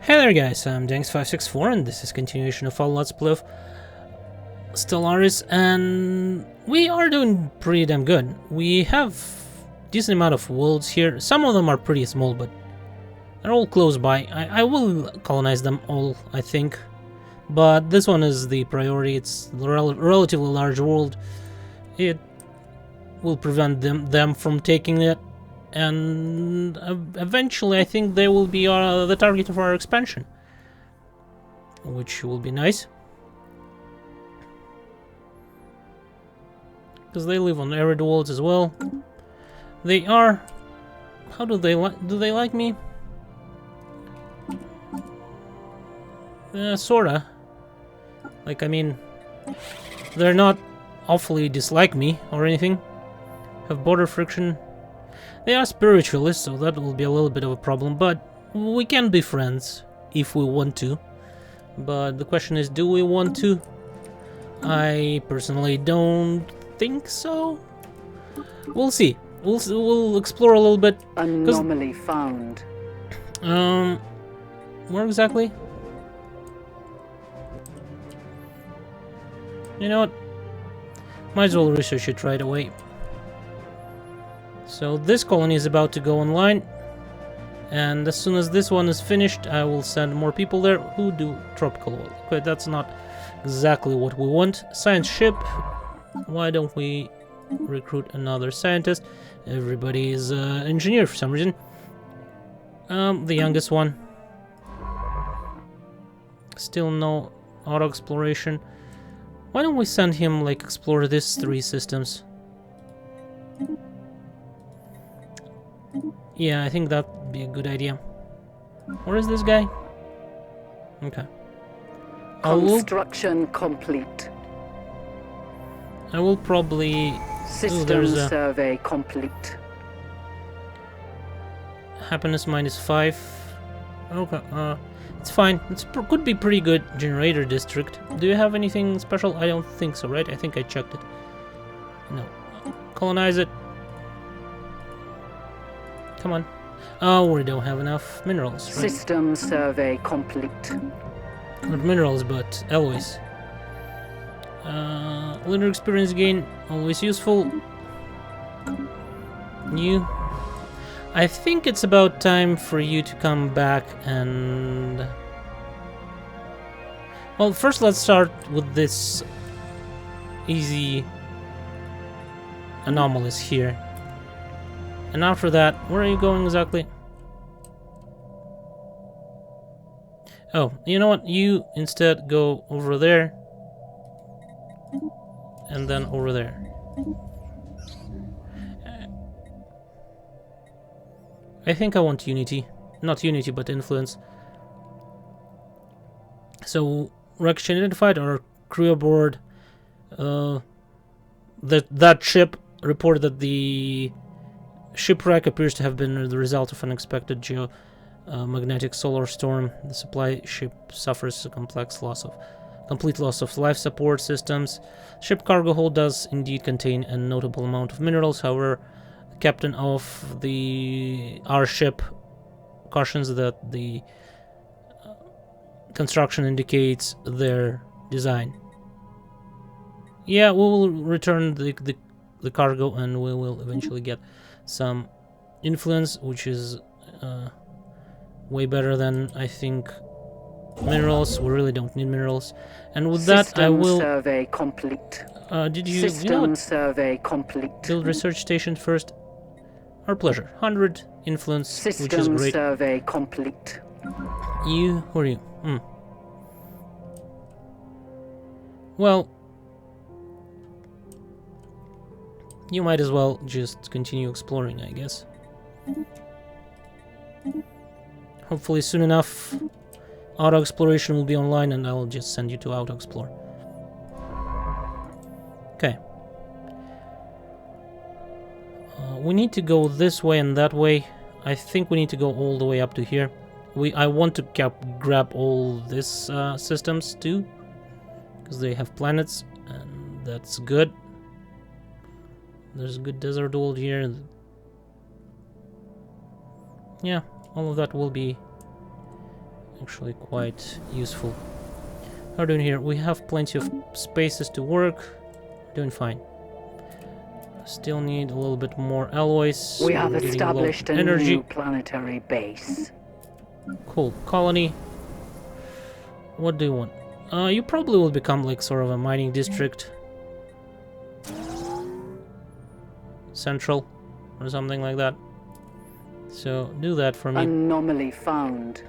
Hey there guys, I'm Danks564 and this is continuation of our Let's Play of Stellaris, and we are doing pretty damn good. We have decent amount of worlds here. Some of them are pretty small, but they're all close by. I will colonize them all, I think. But this one is the priority. It's a relatively large world. It will prevent them from taking it. And eventually I think they will be the target of our expansion, which will be nice, because they live on arid worlds as well. They are, how do they like me? Sorta. Like, I mean, they're not awfully dislike me or anything. Have border friction. They are spiritualists, so that will be a little bit of a problem, but we can be friends if we want to. But the question is, do we want to? I personally don't think so. We'll see. We'll explore a little bit. Anomaly found. Where exactly? You know what? Might as well research it right away. So this colony is about to go online, and as soon as this one is finished, I will send more people there who do tropical oil. Okay, that's not exactly what we want. Science ship. Why don't we recruit another scientist? Everybody is an engineer for some reason. The youngest one. Still no auto exploration. Why don't we send him, like, explore these 3 systems? Yeah, I think that'd be a good idea. Where is this guy? Okay. Construction complete. I will probably... System survey complete. Happiness -5. Okay, it's fine. Could be pretty good generator district. Do you have anything special? I don't think so, right? I think I checked it. No. Colonize it. Come on. Oh, we don't have enough minerals. Right? System survey complete. Not minerals, but alloys. Lunar experience gain, always useful. You. I think it's about time for you to come back and... Well, first let's start with this easy anomalies here. And after that, where are you going exactly? Oh, you know what? You instead go over there. And then over there. I think I want unity. Not unity, but influence. So, wreckage identified, or crew aboard. That ship reported that the shipwreck appears to have been the result of an unexpected geomagnetic solar storm. The supply ship suffers a complete loss of life support systems. Ship cargo hold does indeed contain a notable amount of minerals. However, the captain of our ship cautions that the construction indicates their design. Yeah, we will return the cargo, and we will eventually get some influence, which is way better than, I think, minerals. We really don't need minerals. And with that, I will... survey complete. Did you... System you know what? survey complete. Build research station first. Our pleasure. 100 influence, System which is great. survey complete. You... Who are you? Well... You might as well just continue exploring, I guess. Hopefully soon enough, auto exploration will be online, and I'll just send you to auto explore. Okay. We need to go this way and that way. I think we need to go all the way up to here. I want to grab all these systems too, because they have planets, and that's good. There's a good desert world here. Yeah, all of that will be actually quite useful. How are we doing here? We have plenty of spaces to work. Doing fine. Still need a little bit more alloys. We have We're getting low established a energy. new planetary base. Cool. Colony. What do you want? You probably will become like sort of a mining district. Central. Or something like that. So, do that for me. Anomaly found.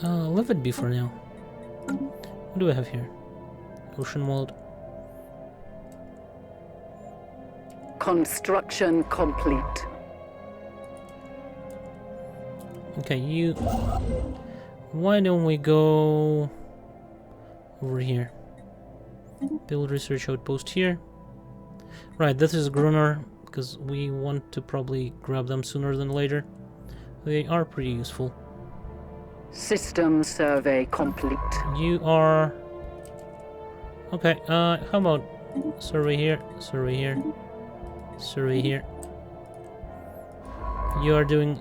Leave it be for now. What do I have here? Ocean world. Construction complete. Okay, you... Why don't we go... over here? Build research outpost here. Right, this is Gruner, because we want to probably grab them sooner than later. They are pretty useful. System survey complete. You are... Okay, how about survey here, survey here, survey here. You are doing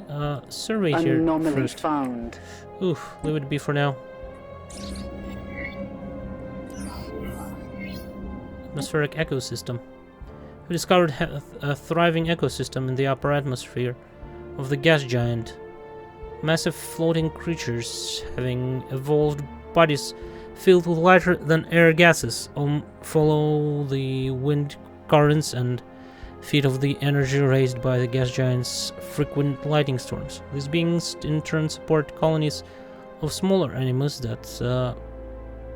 survey here Anomaly first. found. Oof, leave it be for now. Atmospheric ecosystem. We discovered a thriving ecosystem in the upper atmosphere of the gas giant. Massive floating creatures having evolved bodies filled with lighter than air gases follow the wind currents and feed off the energy raised by the gas giant's frequent lightning storms. These beings in turn support colonies of smaller animals that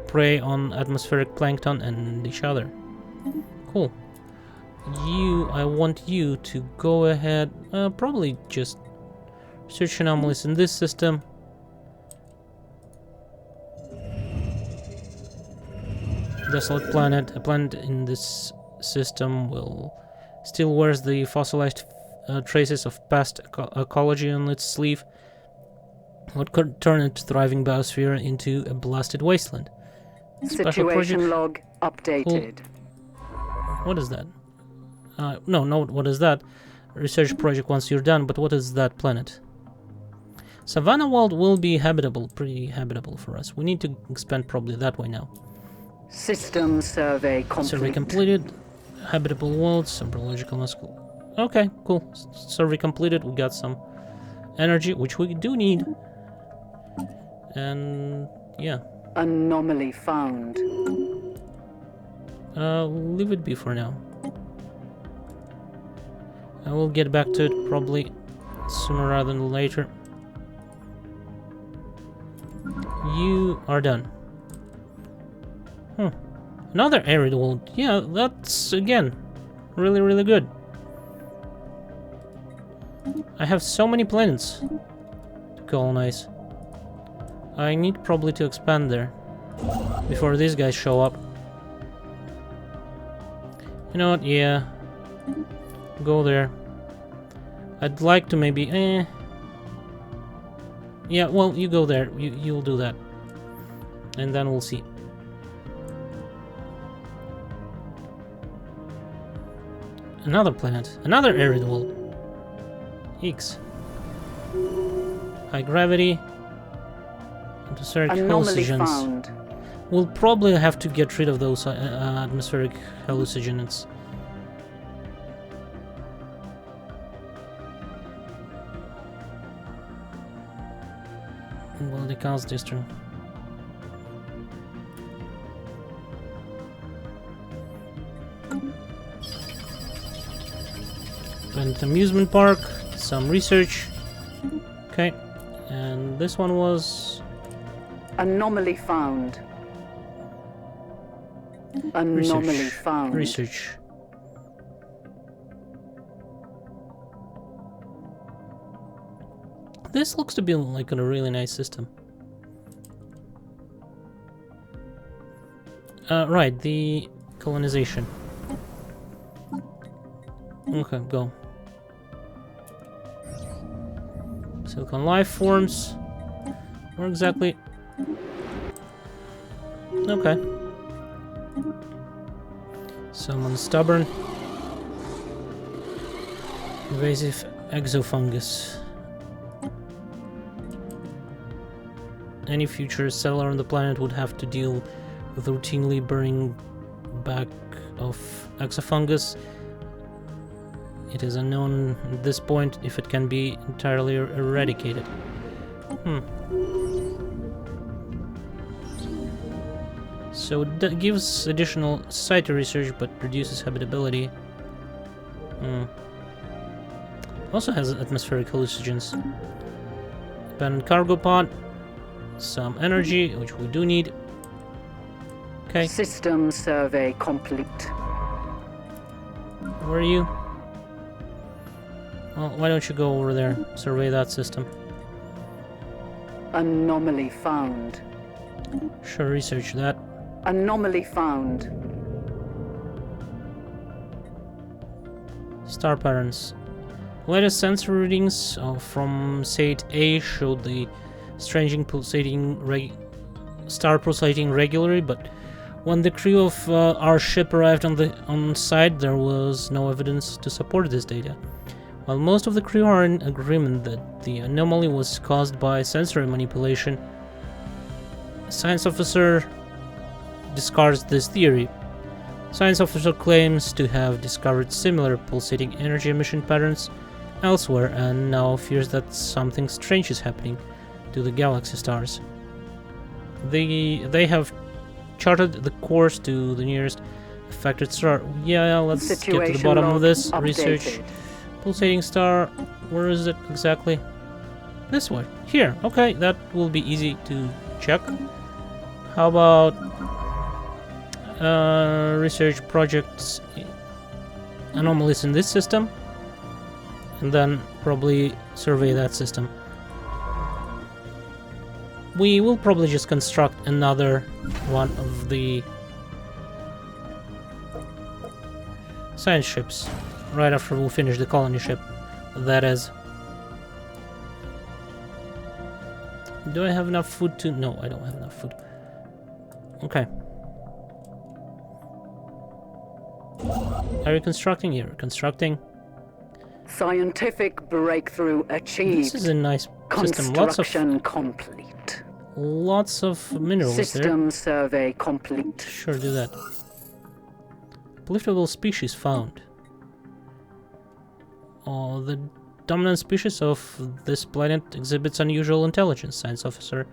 prey on atmospheric plankton and each other. Cool. I want you to go ahead, probably just search anomalies in this system. Desolate planet. A planet in this system will still wears the fossilized traces of past ecology on its sleeve. What could turn its thriving biosphere into a blasted wasteland? Situation log updated. What is that? No, what is that? Research project once you're done, but what is that planet? Savannah world will be habitable, pretty habitable for us. We need to expand probably that way now. System survey complete. Survey completed. Habitable worlds, embryological muscle. Okay, cool. Survey completed. We got some energy, which we do need. And yeah. Anomaly found. Leave it be for now. I will get back to it probably sooner rather than later. You are done. Another arid world. Yeah, that's again really, really good. I have so many planets to colonize. I need probably to expand there before these guys show up. You know what? Yeah. Go there. I'd like to maybe... Yeah, well, you go there. You'll do that. And then we'll see. Another planet. Another arid world. Eeks. High gravity. Atmospheric hallucinogens. We'll probably have to get rid of those atmospheric hallucinogens. Well, the cause distro. Planet amusement park, some research. Okay, and this one was anomaly found. Anomaly found. Research. This looks to be like a really nice system. Right, the colonization. Okay, go. Silicon life forms. Where exactly? Okay. Someone stubborn. Invasive exofungus. any future settler on the planet would have to deal with routinely burning back of exofungus. It is unknown at this point if it can be entirely eradicated. So that gives additional society research but reduces habitability. Also has atmospheric hallucinogens. Abandoned cargo pod. Some energy, which we do need. Okay. System survey complete. Where are you? Well, why don't you go over there, survey that system? Anomaly found. Sure, research that. Anomaly found. Star patterns. Latest sensor readings from Sate A showed the stranging star pulsating regularly, but when the crew of our ship arrived on site, there was no evidence to support this data. While most of the crew are in agreement that the anomaly was caused by sensory manipulation, a science officer discards this theory. Science officer claims to have discovered similar pulsating energy emission patterns elsewhere and now fears that something strange is happening to the galaxy stars. They have charted the course to the nearest affected star. Yeah, let's get to the bottom of this. Updated. Research. Pulsating star. Where is it exactly? This way. Here. Okay, that will be easy to check. How about research projects anomalies in this system? And then probably survey that system. We will probably just construct another one of the science ships right after we finish the colony ship. That is. Do I have enough food to... No, I don't have enough food. Okay. Are you constructing? You're constructing. Scientific breakthrough achieved. This is a nice system. Construction complete. Lots of minerals System there. survey complete. Sure, do that. Upliftable species found. Oh, the dominant species of this planet exhibits unusual intelligence. Science officer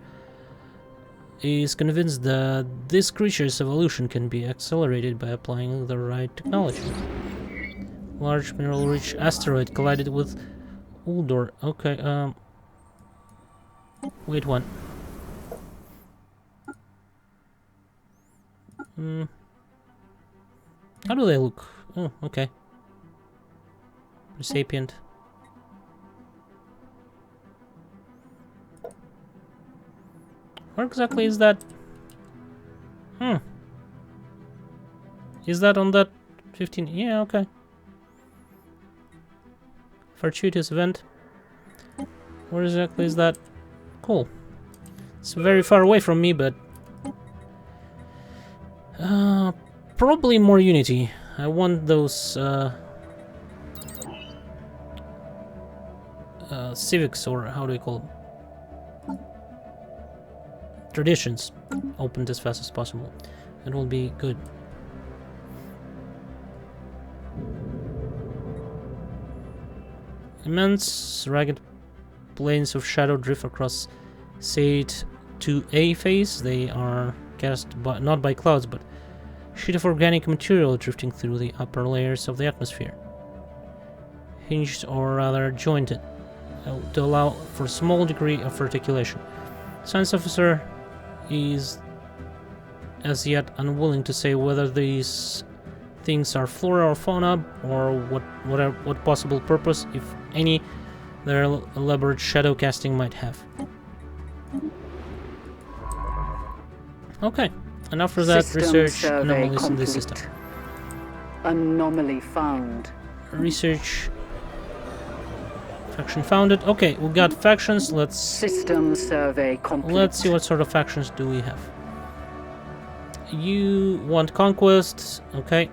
is convinced that this creature's evolution can be accelerated by applying the right technology. Large mineral-rich asteroid collided with Uldor. Okay, wait one. How do they look? Oh, okay. Sapient. Where exactly is that? Is that on that 15? Yeah, okay. Fortuitous event. Where exactly is that? Cool. It's very far away from me, but probably more Unity. I want those civics, or how do you call them? Traditions opened as fast as possible. It will be good. Immense ragged planes of shadow drift across Sate 2A phase. They are cast by, not by clouds, but sheet of organic material drifting through the upper layers of the atmosphere. Hinged or rather jointed to allow for a small degree of articulation. Science officer is as yet unwilling to say whether these things are flora or fauna, or what possible purpose, if any, their elaborate shadow casting might have. Okay, and after that, research anomalies in this system. Anomaly found. Research faction founded. Okay, we got factions. Let's System survey complete. Let's see what sort of factions do we have. You want conquest, okay.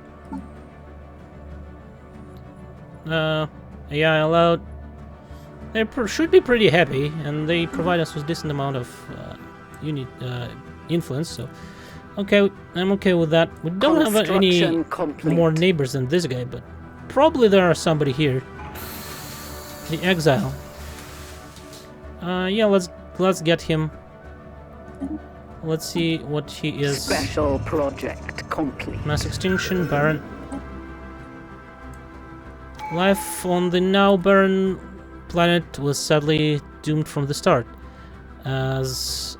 AI allowed. They should be pretty happy, and they provide us with decent amount of unit influence. So, okay, I'm okay with that. We don't have any Construction complete. more neighbors than this guy, but probably there are somebody here. The exile. Yeah, let's get him. Let's see what he is. Special project complete. Mass extinction, barren. Life on the now barren planet was sadly doomed from the start. As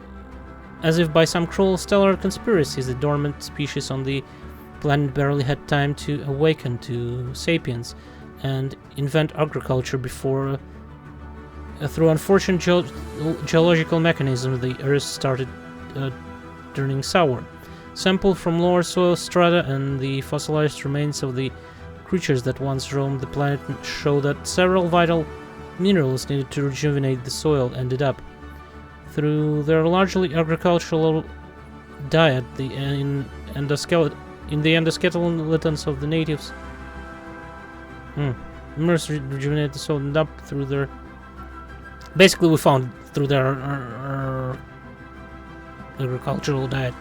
if by some cruel stellar conspiracies, the dormant species on the planet barely had time to awaken to sapience and invent agriculture before, through unfortunate geological mechanisms, the Earth started turning sour. Sampled from lower soil strata and the fossilized remains of the creatures that once roamed the planet show that several vital minerals needed to rejuvenate the soil ended up. Through their largely agricultural diet, in the endoskeletons of the natives, minerals rejuvenate the soil ended up through their. Basically, we found through their agricultural diet.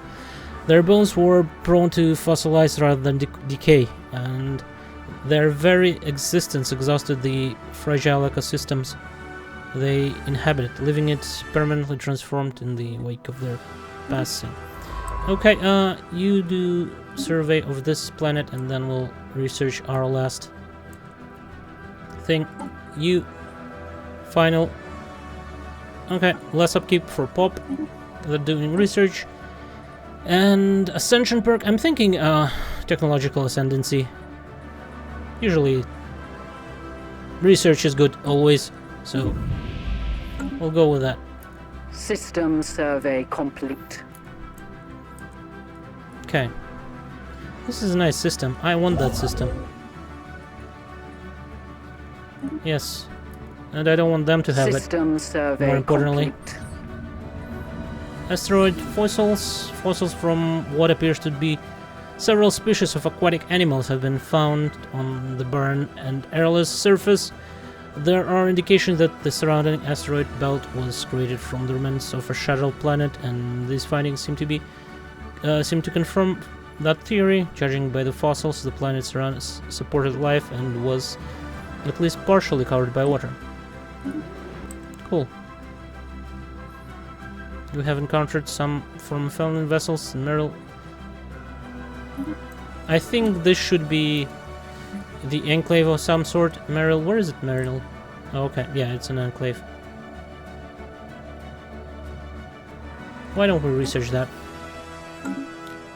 Their bones were prone to fossilize rather than decay, and their very existence exhausted the fragile ecosystems they inhabit, leaving it permanently transformed in the wake of their passing. Okay, you do survey of this planet, and then we'll research our last thing. You final. Okay, less upkeep for Pop. They're doing research. And Ascension perk, I'm thinking technological ascendancy. Usually research is good, always, so we'll go with that. System survey complete. Okay. This is a nice system. I want that system. Yes. And I don't want them to have System survey more importantly. complete. Asteroid fossils. Fossils from what appears to be several species of aquatic animals have been found on the barren and airless surface. There are indications that the surrounding asteroid belt was created from the remnants of a shattered planet, and these findings seem to confirm that theory. Judging by the fossils, the planet supported life and was at least partially covered by water. Cool. We have encountered some from Felon vessels in Meryl. I think this should be the enclave of some sort. Meryl, where is it, Meryl? Oh, okay, yeah, it's an enclave. Why don't we research that?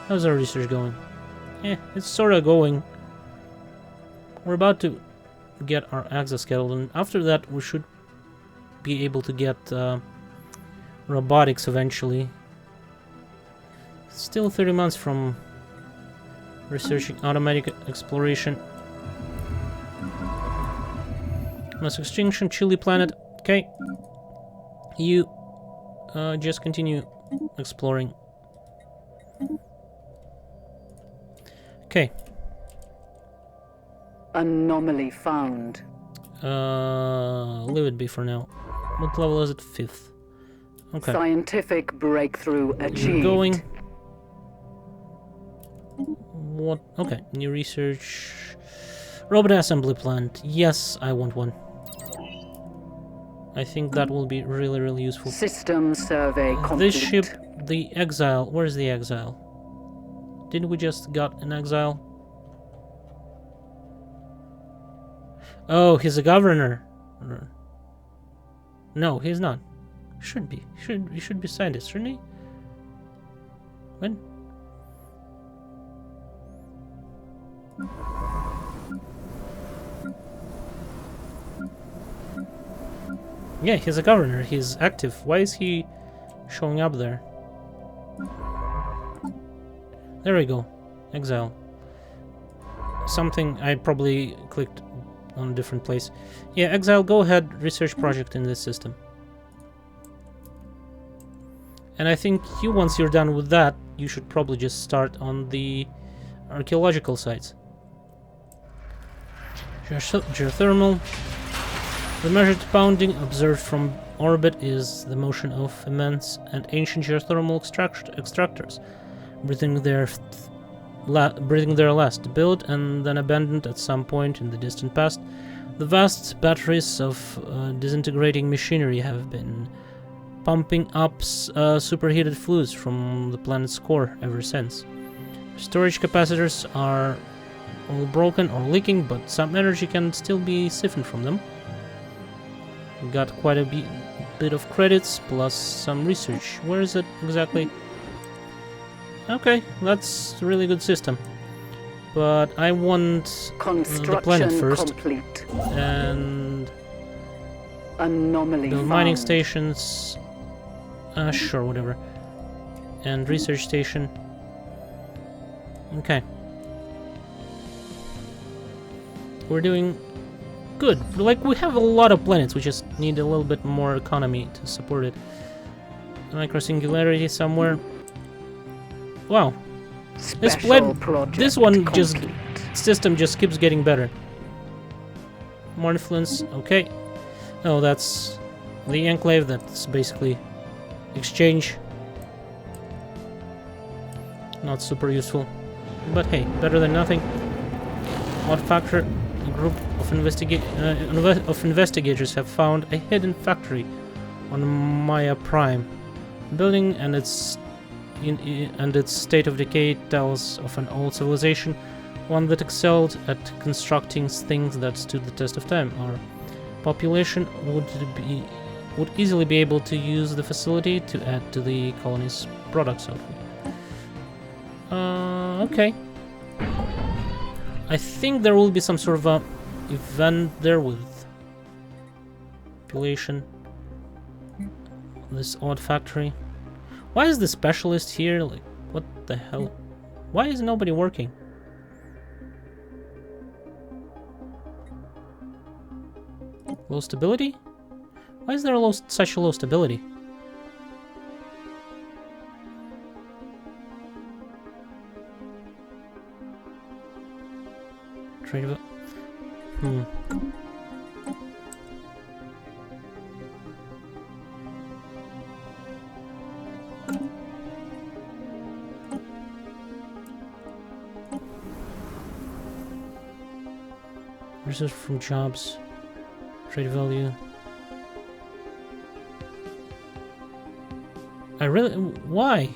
How's our research going? It's sort of going. We're about to get our exoskeleton. After that, we should be able to get robotics eventually. Still 30 months from researching automatic exploration. Mass extinction, Chile planet. Okay. You just continue exploring. Okay. Anomaly found. Leave it be for now. What level is it? 5th. Okay. Scientific breakthrough achieved. You're going. What? Okay. New research. Robot assembly plant. Yes, I want one. I think that will be really, really useful. System survey complete. This ship, the Exile. Where's the Exile? Didn't we just got an Exile? Oh, he's a governor. No, he's not. Should be. He should be scientist, shouldn't he? When? Yeah, he's a governor. He's active. Why is he showing up there? There we go. Exile. Something I probably clicked on a different place. Yeah, Exile, go ahead. Research project in this system. And I think once you're done with that, you should probably just start on the archaeological sites. Geothermal. The measured pounding observed from orbit is the motion of immense and ancient geothermal extractors, breathing their last, built and then abandoned at some point in the distant past. The vast batteries of disintegrating machinery have been pumping up superheated fluids from the planet's core ever since. Storage capacitors are all broken or leaking, but some energy can still be siphoned from them. We got quite a bit of credits, plus some research. Where is it exactly? Okay, that's a really good system. But I want the planet first. Complete. And Anomaly build found. mining stations. Sure, whatever. And research station. Okay. We're doing good. Like, we have a lot of planets, we just need a little bit more economy to support it. Microsingularity somewhere. Wow. This one system just keeps getting better. More influence, okay. Oh, that's the enclave, that's basically exchange. Not super useful. But hey, better than nothing. Odd factor. A group of investigators have found a hidden factory on Maya Prime. The building and its state of decay tells of an old civilization, one that excelled at constructing things that stood the test of time. Our population would easily be able to use the facility to add to the colony's products output. Okay. I think there will be some sort of a event there with population. This odd factory. Why is the specialist here? Like, what the hell? Why is nobody working? Low stability? Why is there such a low stability? Trade. Research from jobs. Trade value. Why?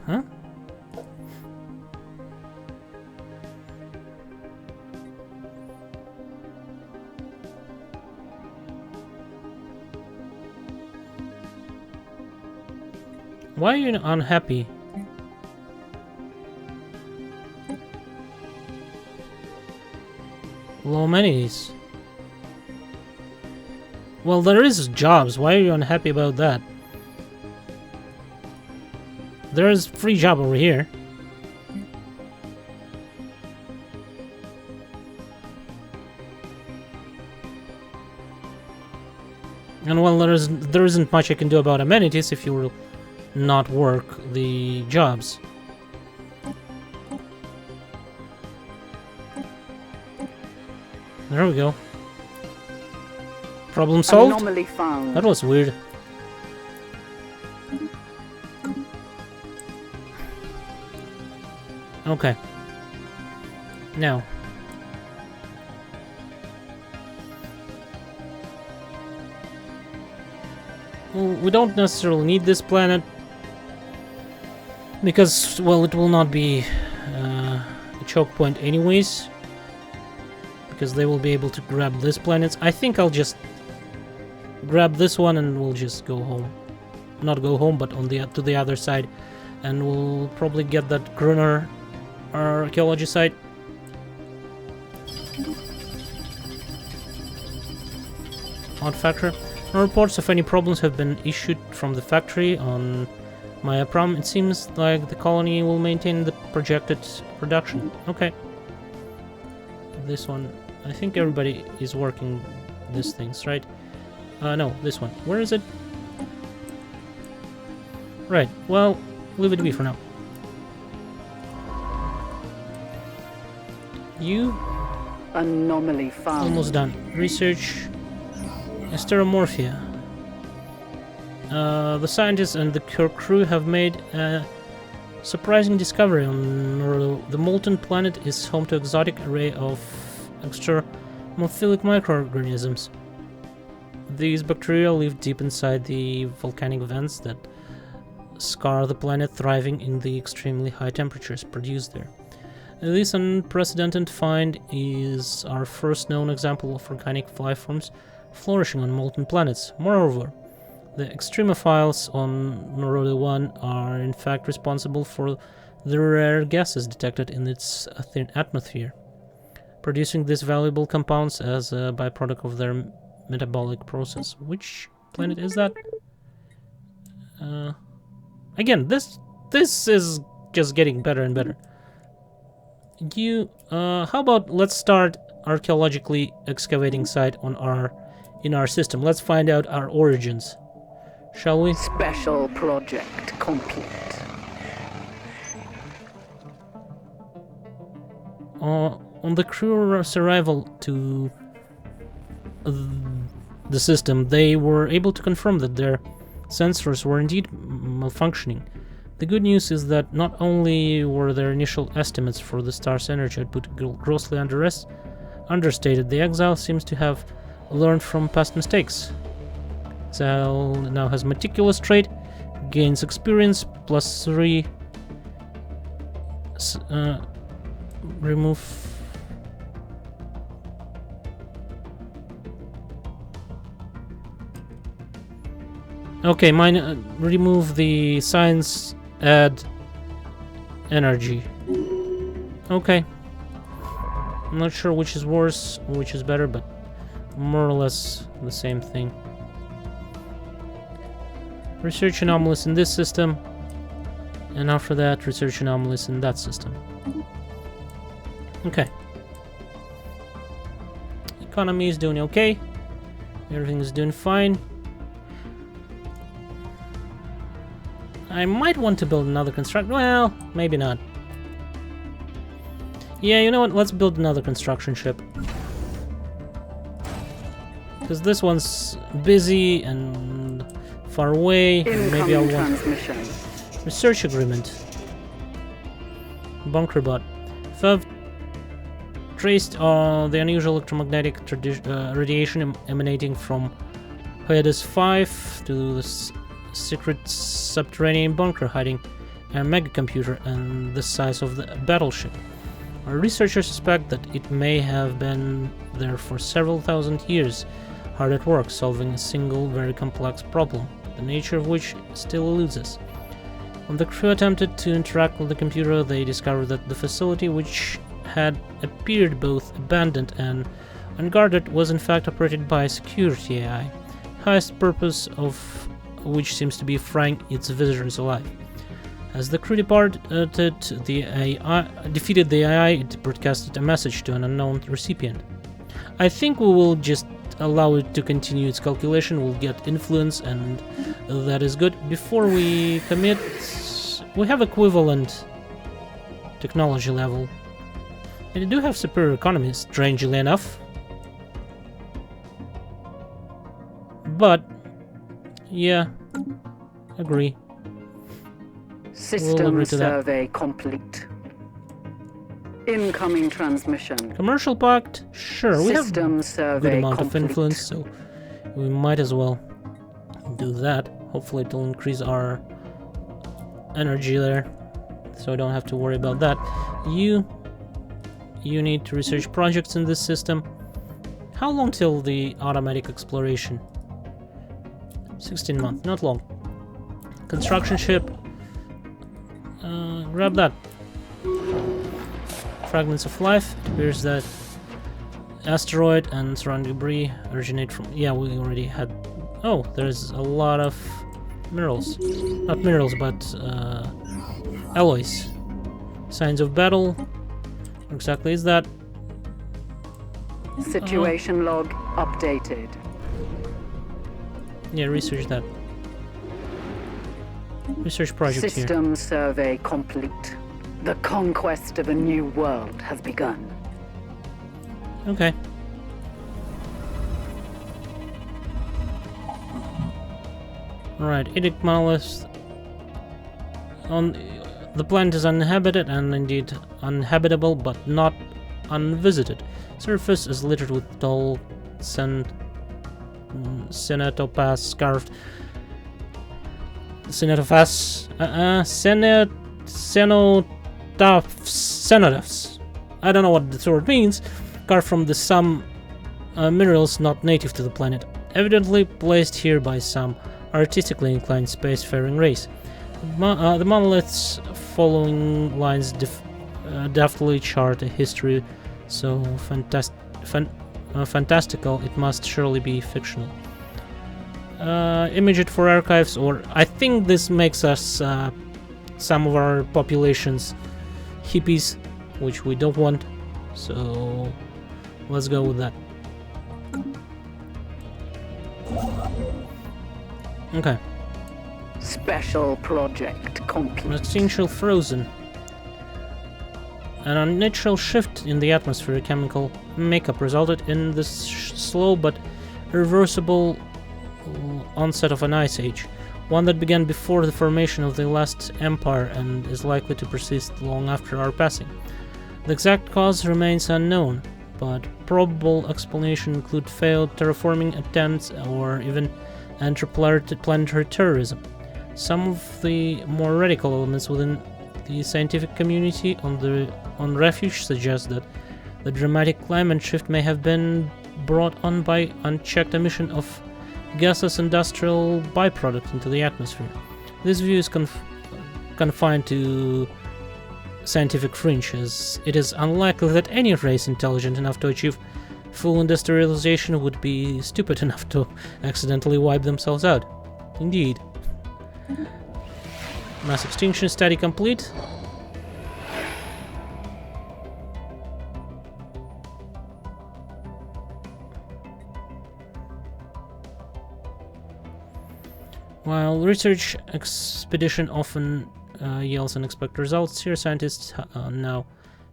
Huh? Why are you unhappy? Low amenities. Well, there is jobs. Why are you unhappy about that? There is free job over here. And well, there isn't much I can do about amenities if you will not work the jobs. There we go. Problem solved? Anomaly found. That was weird. Okay. Now. Well, we don't necessarily need this planet. Because, well, it will not be a choke point anyways. Because they will be able to grab this planet. I think I'll just grab this one and we'll just go home. Not go home, but on to the other side. And we'll probably get that Gruner archaeology site. Odd factor. No reports of any problems have been issued from the factory on Maya Prom. It seems like the colony will maintain the projected production. Okay. This one. I think everybody is working these things, right? No, this one. Where is it? Right. Well, leave it be for now. You Anomaly found. almost done. Research Asteromorphia. The scientists and the crew have made a surprising discovery on the molten planet is home to exotic array of extramophilic microorganisms. These bacteria live deep inside the volcanic vents that scar the planet, thriving in the extremely high temperatures produced there. This unprecedented find is our first known example of organic lifeforms flourishing on molten planets. Moreover, the extremophiles on Norodo 1 are in fact responsible for the rare gases detected in its thin atmosphere, producing these valuable compounds as a byproduct of their metabolic process. Which planet is that? Again, this is just getting better and better. How about let's start archaeologically excavating site in our system. Let's find out our origins, shall we? Special project complete. On the crew's arrival to the system, they were able to confirm that their sensors were indeed malfunctioning. The good news is that not only were their initial estimates for the star's energy output grossly understated, the exile seems to have learned from past mistakes. Exile now has meticulous trait, gains experience, +3, remove... Okay, mine, remove the science, add energy. Okay. I'm not sure which is worse, which is better, but more or less the same thing. Research anomalies in this system, and after that, research anomalies in that system. Okay. Economy is doing okay. Everything is doing fine. I might want to build another construction. Well, maybe not. Yeah, you know what? Let's build another construction ship. Because this one's busy and far away. And maybe I'll want research agreement. Bunker bot. If I've traced the unusual electromagnetic radiation emanating from Hades 5 to the secret subterranean bunker hiding a megacomputer and the size of the battleship. Our researchers suspect that it may have been there for several thousand years, hard at work solving a single very complex problem, the nature of which still eludes us. When the crew attempted to interact with the computer, they discovered that the facility, which had appeared both abandoned and unguarded, was in fact operated by a security AI, highest purpose of which seems to be frying its visitors alive. As the crew departed, defeated the AI, it broadcasted a message to an unknown recipient. I think we will just allow it to continue its calculation. We'll get influence, and that is good. Before we commit, we have equivalent technology level. And they do have superior economy, strangely enough. But yeah, agree. System survey complete. Incoming transmission. Commercial pact? Sure, we have a good amount of influence, so we might as well do that. Hopefully it'll increase our energy there, so I don't have to worry about that. You need to research projects in this system. How long till the automatic exploration? 16 months, not long. Construction ship. Grab that. Fragments of life. It appears that asteroid and surrounding debris originate from... Yeah, we already had... Oh, there's a lot of minerals. Not minerals, but alloys. Signs of battle. What exactly is that? Situation log updated. Yeah, research that. research project here. System survey complete. The conquest of a new world has begun. Okay. Alright, Edict Monolith. The planet is uninhabited and indeed uninhabitable, but not unvisited. Surface is littered with tall cenotopaz scarfed cenotaphs. I don't know what the word means. Carved from some minerals not native to the planet, evidently placed here by some artistically inclined spacefaring race. The monolith's following lines deftly chart a history so fantastical it must surely be fictional. Image it for archives, or I think this makes us some of our populations hippies, which we don't want, so let's go with that. Okay. Special project complete. Extinction frozen. An unnatural shift in the atmosphere chemical makeup resulted in this slow but irreversible onset of an ice age, one that began before the formation of the last empire and is likely to persist long after our passing. The exact cause remains unknown, but probable explanations include failed terraforming attempts or even interplanetary terrorism. Some of the more radical elements within the scientific community on refuge suggest that the dramatic climate shift may have been brought on by unchecked emission of gaseous industrial byproducts into the atmosphere. This view is confined to scientific fringe, as it is unlikely that any race intelligent enough to achieve full industrialization would be stupid enough to accidentally wipe themselves out. Indeed. Mass extinction study complete. While research expedition often yields unexpected results, here scientists now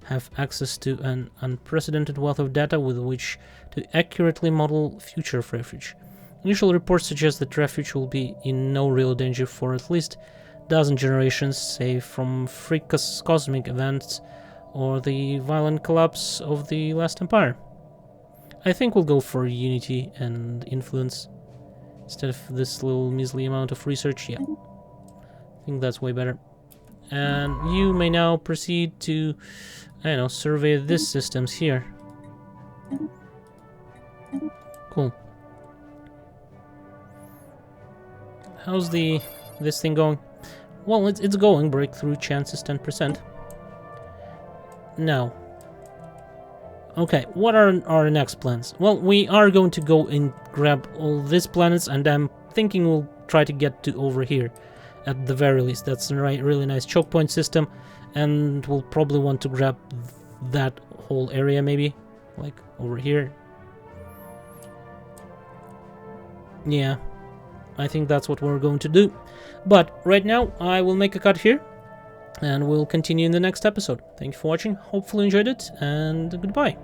have access to an unprecedented wealth of data with which to accurately model future refuge. Initial reports suggest that refuge will be in no real danger for at least a dozen generations, say from freak cosmic events or the violent collapse of the last empire. I think we'll go for unity and influence instead of this little measly amount of research. Yeah, I think that's way better. And you may now proceed to, I don't know, survey these systems here. Cool. How's this thing going? Well, it's going. Breakthrough chances 10%. Now, okay, what are our next plans? Well, we are going to go and grab all these planets, and I'm thinking we'll try to get to over here at the very least. That's a really nice choke point system, and we'll probably want to grab that whole area, maybe like over here. Yeah, I think that's what we're going to do. But right now I will make a cut here and we'll continue in the next episode. Thank you for watching, hopefully you enjoyed it, and goodbye.